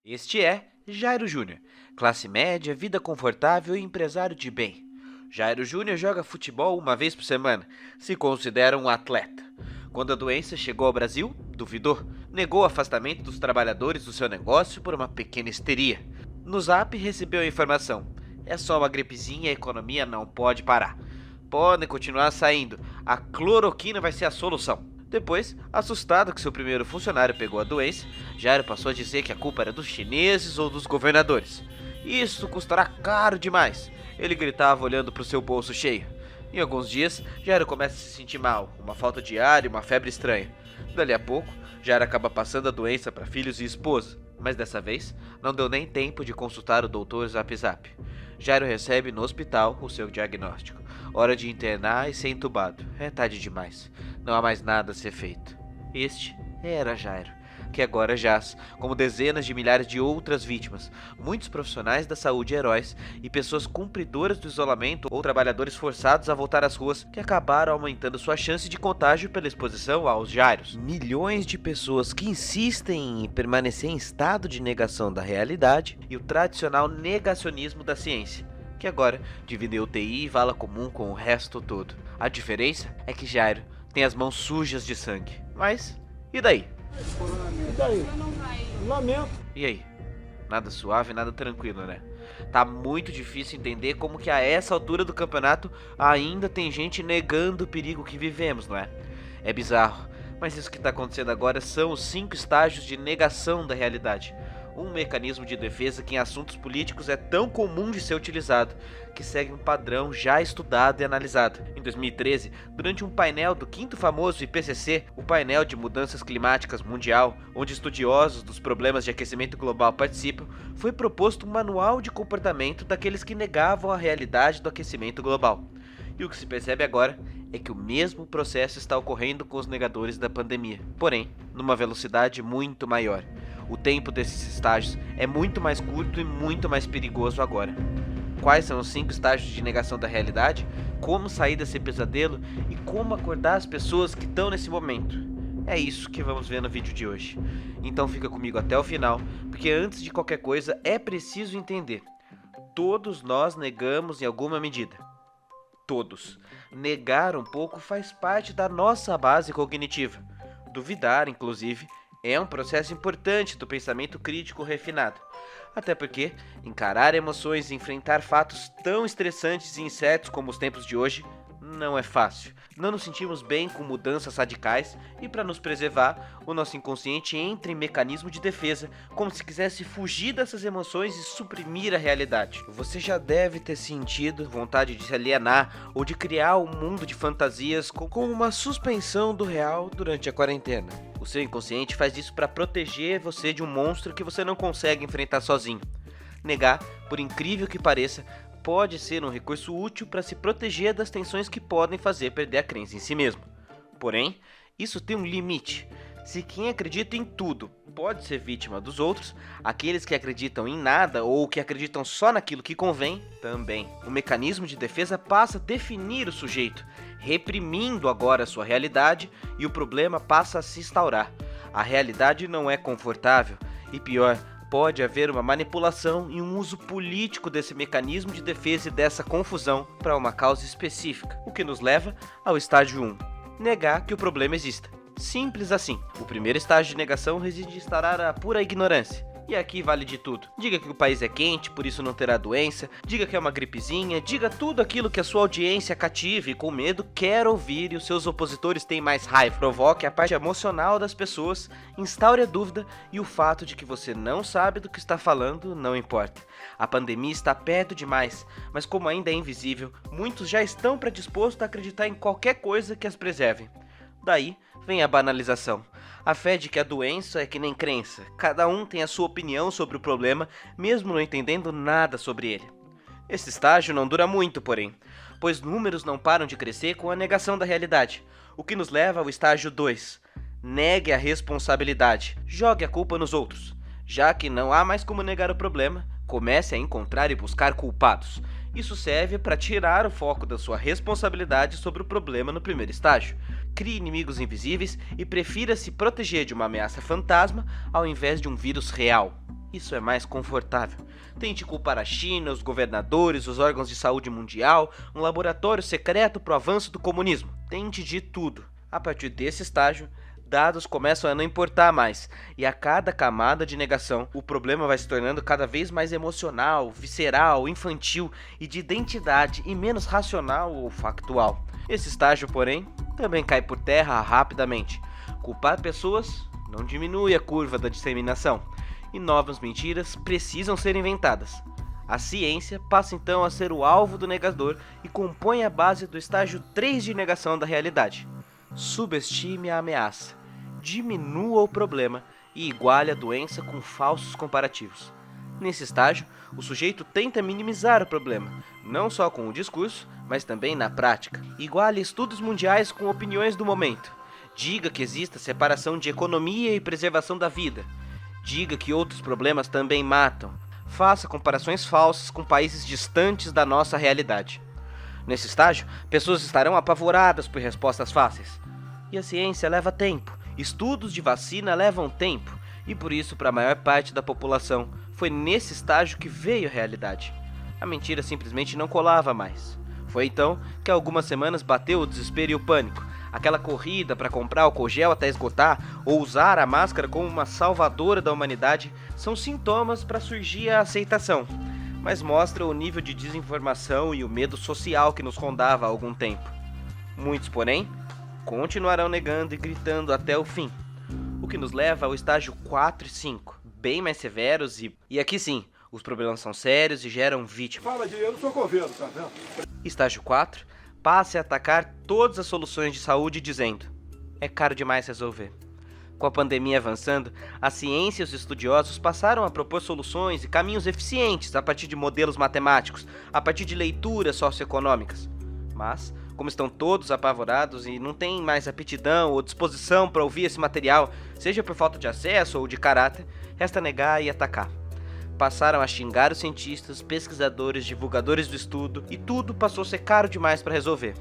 Este é Jairo Júnior, classe média, vida confortável e empresário de bem. Jairo Júnior joga futebol uma vez por semana, se considera um atleta. Quando a doença chegou ao Brasil, duvidou, negou o afastamento dos trabalhadores do seu negócio por uma pequena histeria. No Zap recebeu a informação: é só uma gripezinha e a economia não pode parar. Podem continuar saindo, a cloroquina vai ser a solução. Depois, assustado que seu primeiro funcionário pegou a doença, Jairo passou a dizer que a culpa era dos chineses ou dos governadores. Isso custará caro demais, ele gritava olhando para o seu bolso cheio. Em alguns dias, Jairo começa a se sentir mal, uma falta de ar e uma febre estranha. Dali a pouco, Jairo acaba passando a doença para filhos e esposa, mas dessa vez não deu nem tempo de consultar o doutor Zap Zap. Jairo recebe no hospital o seu diagnóstico. Hora de internar e ser entubado. É tarde demais. Não há mais nada a ser feito. Este era Jairo, que agora jaz, como dezenas de milhares de outras vítimas, muitos profissionais da saúde heróis e pessoas cumpridoras do isolamento ou trabalhadores forçados a voltar às ruas que acabaram aumentando sua chance de contágio pela exposição aos Jairos. Milhões de pessoas que insistem em permanecer em estado de negação da realidade e o tradicional negacionismo da ciência, que agora dividem UTI e vala comum com o resto todo. A diferença é que Jairo tem as mãos sujas de sangue. Mas, e daí? E daí? Lamento. E aí? Nada suave, nada tranquilo, né? Tá muito difícil entender como que a essa altura do campeonato ainda tem gente negando o perigo que vivemos, não é? É bizarro, mas isso que tá acontecendo agora são os 5 estágios de negação da realidade. Um mecanismo de defesa que em assuntos políticos é tão comum de ser utilizado, que segue um padrão já estudado e analisado. Em 2013, durante um painel do 5º famoso IPCC, o painel de mudanças climáticas mundial, onde estudiosos dos problemas de aquecimento global participam, foi proposto um manual de comportamento daqueles que negavam a realidade do aquecimento global. E o que se percebe agora é que o mesmo processo está ocorrendo com os negadores da pandemia, porém, numa velocidade muito maior. O tempo desses estágios é muito mais curto e muito mais perigoso agora. Quais são os 5 estágios de negação da realidade? Como sair desse pesadelo? E como acordar as pessoas que estão nesse momento? É isso que vamos ver no vídeo de hoje. Então fica comigo até o final, porque antes de qualquer coisa é preciso entender: todos nós negamos em alguma medida. Todos. Negar um pouco faz parte da nossa base cognitiva. Duvidar, inclusive, é um processo importante do pensamento crítico refinado. Até porque encarar emoções e enfrentar fatos tão estressantes e incertos como os tempos de hoje não é fácil. Não nos sentimos bem com mudanças radicais e, para nos preservar, o nosso inconsciente entra em mecanismo de defesa, como se quisesse fugir dessas emoções e suprimir a realidade. Você já deve ter sentido vontade de se alienar ou de criar um mundo de fantasias com uma suspensão do real durante a quarentena. O seu inconsciente faz isso para proteger você de um monstro que você não consegue enfrentar sozinho. Negar, por incrível que pareça, pode ser um recurso útil para se proteger das tensões que podem fazer perder a crença em si mesmo. Porém, isso tem um limite. Se quem acredita em tudo pode ser vítima dos outros, aqueles que acreditam em nada ou que acreditam só naquilo que convém, também. O mecanismo de defesa passa a definir o sujeito, reprimindo agora a sua realidade, e o problema passa a se instaurar. A realidade não é confortável e, pior, pode haver uma manipulação e um uso político desse mecanismo de defesa e dessa confusão para uma causa específica, o que nos leva ao estágio 1, negar que o problema exista. Simples assim. O primeiro estágio de negação reside em instaurar a pura ignorância. E aqui vale de tudo. Diga que o país é quente, por isso não terá doença. Diga que é uma gripezinha. Diga tudo aquilo que a sua audiência cativa e com medo quer ouvir e os seus opositores têm mais raiva. Provoque a parte emocional das pessoas, instaure a dúvida e o fato de que você não sabe do que está falando não importa. A pandemia está perto demais, mas como ainda é invisível, muitos já estão predispostos a acreditar em qualquer coisa que as preserve. Daí vem a banalização. A fé de que a doença é que nem crença. Cada um tem a sua opinião sobre o problema, mesmo não entendendo nada sobre ele. Esse estágio não dura muito, porém, pois números não param de crescer com a negação da realidade. O que nos leva ao estágio 2. Negue a responsabilidade. Jogue a culpa nos outros. Já que não há mais como negar o problema, comece a encontrar e buscar culpados. Isso serve para tirar o foco da sua responsabilidade sobre o problema no primeiro estágio. Crie inimigos invisíveis e prefira se proteger de uma ameaça fantasma ao invés de um vírus real. Isso é mais confortável. Tente culpar a China, os governadores, os órgãos de saúde mundial, um laboratório secreto para o avanço do comunismo. Tente de tudo. A partir desse estágio, dados começam a não importar mais, e a cada camada de negação, o problema vai se tornando cada vez mais emocional, visceral, infantil e de identidade e menos racional ou factual. Esse estágio, porém, também cai por terra rapidamente. Culpar pessoas não diminui a curva da disseminação, e novas mentiras precisam ser inventadas. A ciência passa então a ser o alvo do negador e compõe a base do estágio 3 de negação da realidade. Subestime a ameaça, diminua o problema e iguale a doença com falsos comparativos. Nesse estágio, o sujeito tenta minimizar o problema, não só com o discurso, mas também na prática. Iguale estudos mundiais com opiniões do momento. Diga que exista separação de economia e preservação da vida. Diga que outros problemas também matam. Faça comparações falsas com países distantes da nossa realidade. Nesse estágio, pessoas estarão apavoradas por respostas fáceis. E a ciência leva tempo. Estudos de vacina levam tempo. E por isso, para a maior parte da população, foi nesse estágio que veio a realidade. A mentira simplesmente não colava mais. Foi então que há algumas semanas bateu o desespero e o pânico. Aquela corrida para comprar álcool gel até esgotar ou usar a máscara como uma salvadora da humanidade são sintomas para surgir a aceitação, mas mostra o nível de desinformação e o medo social que nos rondava há algum tempo. Muitos, porém, continuarão negando e gritando até o fim, o que nos leva ao estágio 4 e 5, bem mais severos e aqui sim, os problemas são sérios e geram vítimas. Fala de eu não sou governo, tá vendo? Estágio 4, passe a atacar todas as soluções de saúde dizendo: é caro demais resolver. Com a pandemia avançando, a ciência e os estudiosos passaram a propor soluções e caminhos eficientes a partir de modelos matemáticos, a partir de leituras socioeconômicas. Mas, como estão todos apavorados e não têm mais aptidão ou disposição para ouvir esse material, seja por falta de acesso ou de caráter, resta negar e atacar. Passaram a xingar os cientistas, pesquisadores, divulgadores do estudo e tudo passou a ser caro demais para resolver.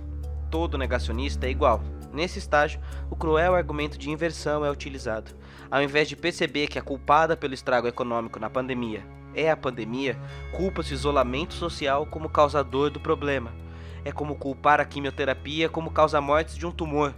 Todo negacionista é igual. Nesse estágio, o cruel argumento de inversão é utilizado. Ao invés de perceber que a culpada pelo estrago econômico na pandemia é a pandemia, culpa-se o isolamento social como causador do problema. É como culpar a quimioterapia como causa-mortes de um tumor.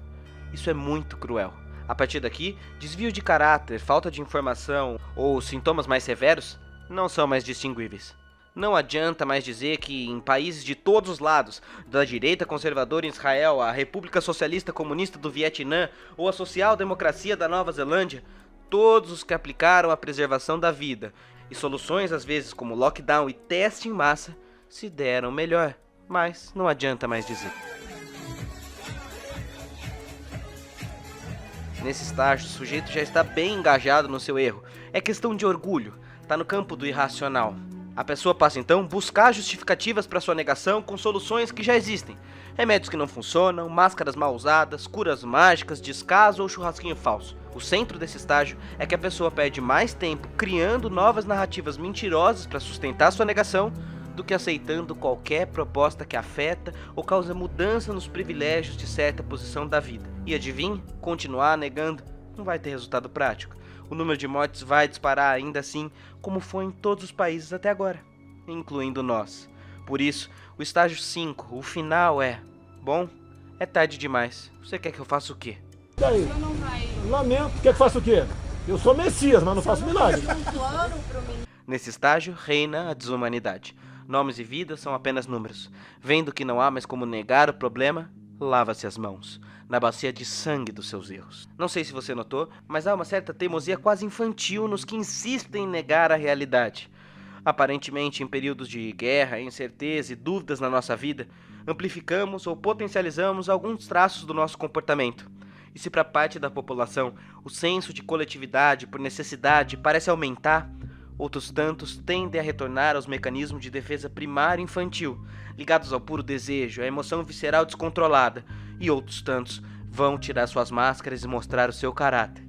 Isso é muito cruel. A partir daqui, desvio de caráter, falta de informação ou sintomas mais severos não são mais distinguíveis. Não adianta mais dizer que em países de todos os lados, da direita conservadora em Israel, a República Socialista Comunista do Vietnã ou a social-democracia da Nova Zelândia, todos os que aplicaram a preservação da vida e soluções às vezes como lockdown e teste em massa se deram melhor, mas não adianta mais dizer. Nesse estágio, o sujeito já está bem engajado no seu erro. É questão de orgulho. Está no campo do irracional. A pessoa passa então a buscar justificativas para sua negação com soluções que já existem. Remédios que não funcionam, máscaras mal usadas, curas mágicas, descaso ou churrasquinho falso. O centro desse estágio é que a pessoa perde mais tempo criando novas narrativas mentirosas para sustentar sua negação do que aceitando qualquer proposta que afeta ou causa mudança nos privilégios de certa posição da vida. E adivinhe, continuar negando não vai ter resultado prático. O número de mortes vai disparar ainda assim, como foi em todos os países até agora, incluindo nós. Por isso, o estágio 5, o final é: bom, é tarde demais. Você quer que eu faça o quê? E daí? Lamento. Quer que faça o quê? Eu sou Messias, mas não faço milagre. Nesse estágio, reina a desumanidade. Nomes e vidas são apenas números. Vendo que não há mais como negar o problema, lava-se as mãos na bacia de sangue dos seus erros. Não sei se você notou, mas há uma certa teimosia quase infantil nos que insistem em negar a realidade. Aparentemente, em períodos de guerra, incerteza e dúvidas na nossa vida, amplificamos ou potencializamos alguns traços do nosso comportamento. E se para parte da população o senso de coletividade por necessidade parece aumentar, outros tantos tendem a retornar aos mecanismos de defesa primária infantil, ligados ao puro desejo, à emoção visceral descontrolada, e outros tantos vão tirar suas máscaras e mostrar o seu caráter.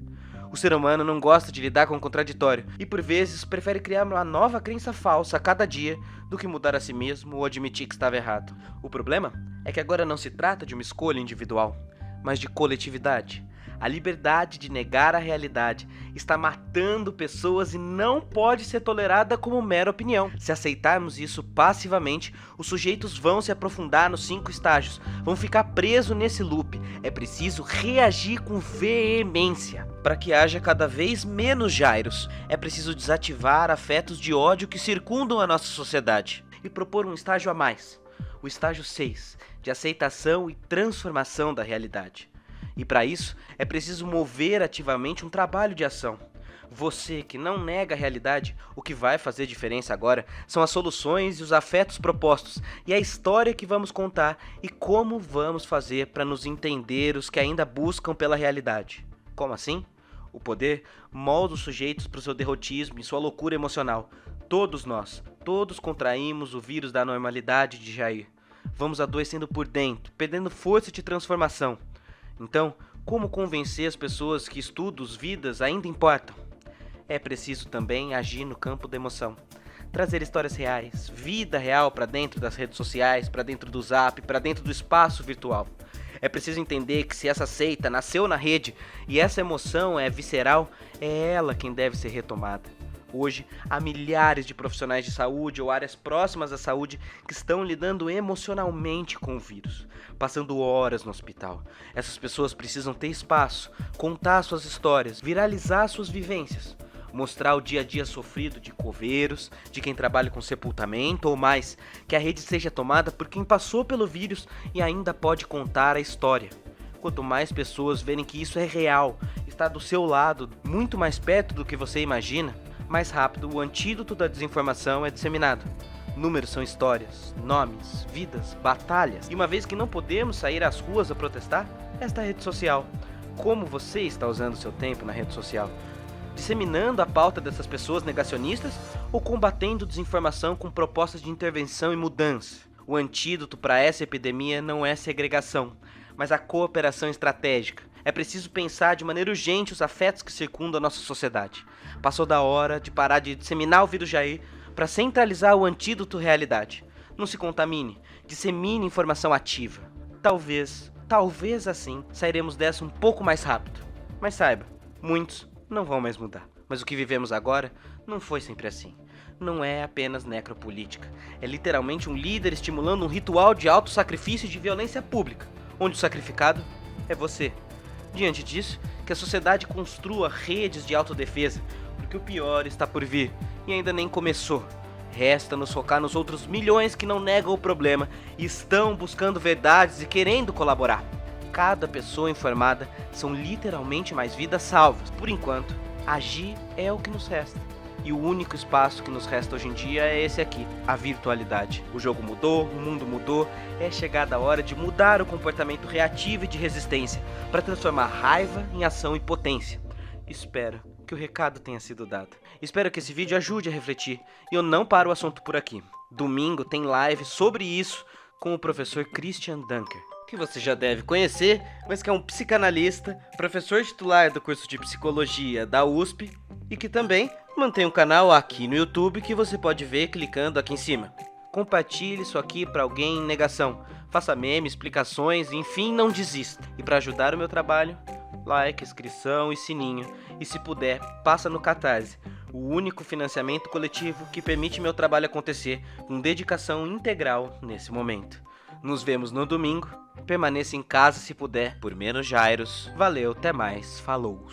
O ser humano não gosta de lidar com o contraditório e, por vezes, prefere criar uma nova crença falsa a cada dia do que mudar a si mesmo ou admitir que estava errado. O problema é que agora não se trata de uma escolha individual, mas de coletividade. A liberdade de negar a realidade está matando pessoas e não pode ser tolerada como mera opinião. Se aceitarmos isso passivamente, os sujeitos vão se aprofundar nos 5 estágios, vão ficar presos nesse loop. É preciso reagir com veemência para que haja cada vez menos Jairos. É preciso desativar afetos de ódio que circundam a nossa sociedade e propor um estágio a mais, o estágio 6, de aceitação e transformação da realidade. E para isso, é preciso mover ativamente um trabalho de ação. Você que não nega a realidade, o que vai fazer diferença agora são as soluções e os afetos propostos, e a história que vamos contar e como vamos fazer para nos entender os que ainda buscam pela realidade. Como assim? O poder molda os sujeitos para o seu derrotismo e sua loucura emocional. Todos nós, todos contraímos o vírus da normalidade de Jair. Vamos adoecendo por dentro, perdendo força de transformação. Então, como convencer as pessoas que estudos, vidas ainda importam? É preciso também agir no campo da emoção. Trazer histórias reais, vida real para dentro das redes sociais, para dentro do Zap, para dentro do espaço virtual. É preciso entender que se essa seita nasceu na rede e essa emoção é visceral, é ela quem deve ser retomada. Hoje, há milhares de profissionais de saúde ou áreas próximas à saúde que estão lidando emocionalmente com o vírus, passando horas no hospital. Essas pessoas precisam ter espaço, contar suas histórias, viralizar suas vivências, mostrar o dia a dia sofrido de coveiros, de quem trabalha com sepultamento ou mais, que a rede seja tomada por quem passou pelo vírus e ainda pode contar a história. Quanto mais pessoas verem que isso é real, está do seu lado, muito mais perto do que você imagina, mais rápido o antídoto da desinformação é disseminado. Números são histórias, nomes, vidas, batalhas. E uma vez que não podemos sair às ruas a protestar, esta rede social. Como você está usando seu tempo na rede social? Disseminando a pauta dessas pessoas negacionistas ou combatendo desinformação com propostas de intervenção e mudança? O antídoto para essa epidemia não é segregação, mas a cooperação estratégica. É preciso pensar de maneira urgente os afetos que circundam a nossa sociedade. Passou da hora de parar de disseminar o vírus Jair para centralizar o antídoto realidade. Não se contamine, dissemine informação ativa. Talvez assim, sairemos dessa um pouco mais rápido. Mas saiba, muitos não vão mais mudar. Mas o que vivemos agora não foi sempre assim. Não é apenas necropolítica. É literalmente um líder estimulando um ritual de autossacrifício e de violência pública, onde o sacrificado é você. Diante disso, que a sociedade construa redes de autodefesa, porque o pior está por vir e ainda nem começou. Resta nos focar nos outros milhões que não negam o problema e estão buscando verdades e querendo colaborar. Cada pessoa informada são literalmente mais vidas salvas. Por enquanto, agir é o que nos resta. E o único espaço que nos resta hoje em dia é esse aqui, a virtualidade. O jogo mudou, o mundo mudou, é chegada a hora de mudar o comportamento reativo e de resistência, para transformar raiva em ação e potência. Espero que o recado tenha sido dado. Espero que esse vídeo ajude a refletir, e eu não paro o assunto por aqui. Domingo tem live sobre isso com o professor Christian Dunker, que você já deve conhecer, mas que é um psicanalista, professor titular do curso de psicologia da USP, e que também mantém um canal aqui no YouTube que você pode ver clicando aqui em cima. Compartilhe isso aqui para alguém em negação. Faça meme, explicações, enfim, não desista. E para ajudar o meu trabalho, like, inscrição e sininho. E se puder, passa no Catarse, o único financiamento coletivo que permite meu trabalho acontecer com dedicação integral nesse momento. Nos vemos no domingo. Permaneça em casa se puder, por menos Jairos. Valeu, até mais, falou!